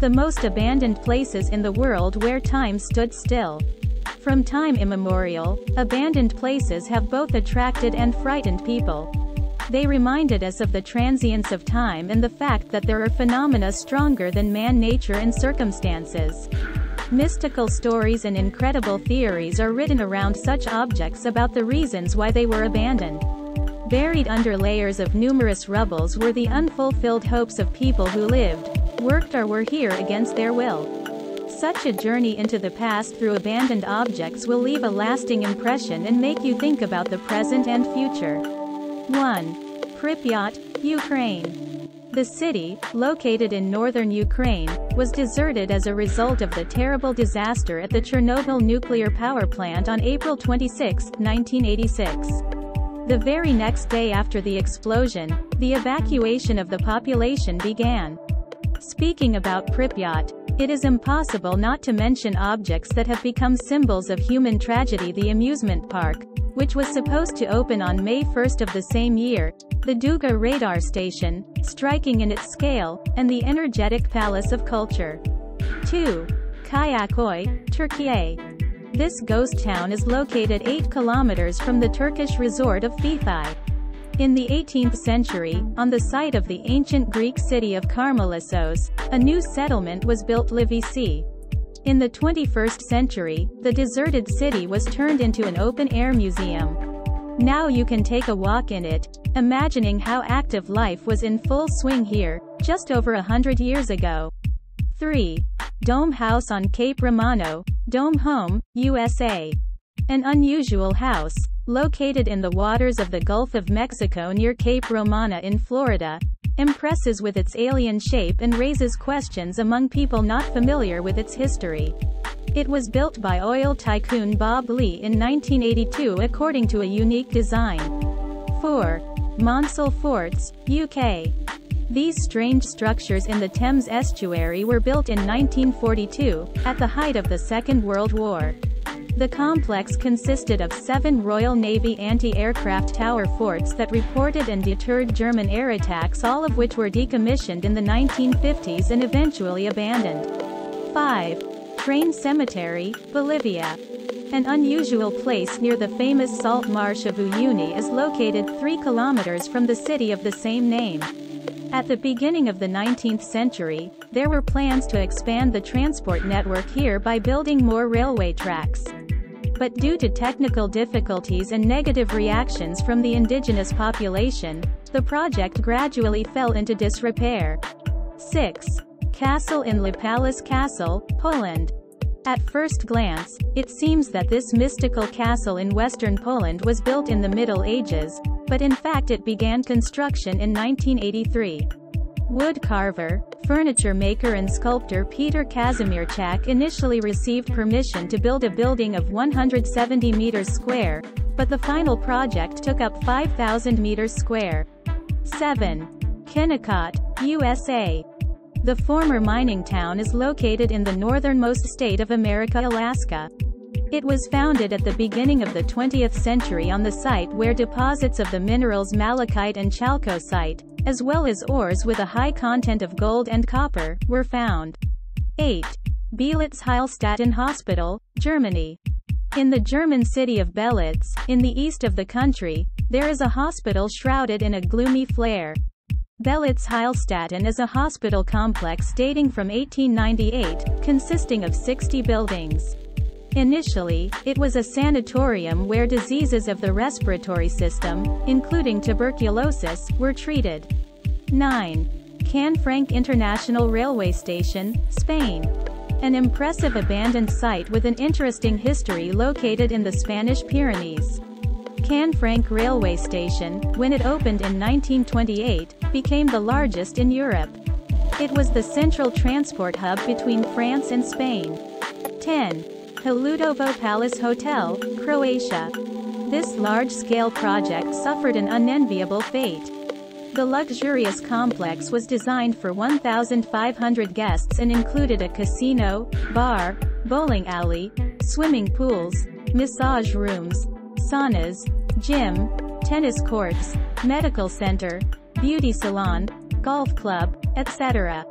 The most abandoned places in the world where time stood still. From time immemorial, abandoned places have both attracted and frightened people. They reminded us of the transience of time and the fact that there are phenomena stronger than man, nature and circumstances. Mystical stories and incredible theories are written around such objects about the reasons why they were abandoned. Buried under layers of numerous rubbles were the unfulfilled hopes of people who lived, worked or were here against their will. Such a journey into the past through abandoned objects will leave a lasting impression and make you think about the present and future. 1. Pripyat, Ukraine. The city, located in northern Ukraine, was deserted as a result of the terrible disaster at the Chernobyl Nuclear Power Plant on April 26, 1986. The very next day after the explosion, the evacuation of the population began. Speaking about Pripyat, it is impossible not to mention objects that have become symbols of human tragedy: the amusement park, which was supposed to open on May 1 of the same year, the Duga radar station, striking in its scale, and the energetic Palace of Culture. 2. Kayaköy, Turkey. This ghost town is located 8 kilometers from the Turkish resort of Fethiye. In the 18th century, on the site of the ancient Greek city of Karmelissos, a new settlement was built, Livisi. In the 21st century, the deserted city was turned into an open-air museum. Now you can take a walk in it, imagining how active life was in full swing here, just over 100 years ago. 3. Dome House on Cape Romano, Dome Home, USA. An unusual house, located in the waters of the Gulf of Mexico near Cape Romana in Florida, impresses with its alien shape and raises questions among people not familiar with its history. It was built by oil tycoon Bob Lee in 1982 according to a unique design. 4. Monsell Forts, UK. These strange structures in the Thames estuary were built in 1942, at the height of the Second World War. The complex consisted of 7 Royal Navy anti-aircraft tower forts that reported and deterred German air attacks, all of which were decommissioned in the 1950s and eventually abandoned. 5. Train Cemetery, Bolivia. An unusual place near the famous salt marsh of Uyuni is located 3 kilometers from the city of the same name. At the beginning of the 19th century, there were plans to expand the transport network here by building more railway tracks. But due to technical difficulties and negative reactions from the indigenous population, the project gradually fell into disrepair. 6. Castle in Lipalis Castle, Poland. At first glance, it seems that this mystical castle in western Poland was built in the Middle Ages, but in fact it began construction in 1983. Wood carver, furniture maker and sculptor Peter Kazimierczak initially received permission to build a building of 170 meters square, but the final project took up 5,000 meters square. 7. Kennecott, USA. The former mining town is located in the northernmost state of America, Alaska. It was founded at the beginning of the 20th century on the site where deposits of the minerals malachite and chalcocite, as well as ores with a high content of gold and copper, were found. 8. Belitz Heilstätten Hospital, Germany. In the German city of Belitz, in the east of the country, there is a hospital shrouded in a gloomy flare. Belitz Heilstätten is a hospital complex dating from 1898, consisting of 60 buildings. Initially, it was a sanatorium where diseases of the respiratory system, including tuberculosis, were treated. 9. Canfranc International Railway Station, Spain. An impressive abandoned site with an interesting history located in the Spanish Pyrenees. Canfranc Railway Station, when it opened in 1928, became the largest in Europe. It was the central transport hub between France and Spain. 10. Haludovo Palace Hotel, Croatia. This large-scale project suffered an unenviable fate. The luxurious complex was designed for 1,500 guests and included a casino, bar, bowling alley, swimming pools, massage rooms, saunas, gym, tennis courts, medical center, beauty salon, golf club, etc.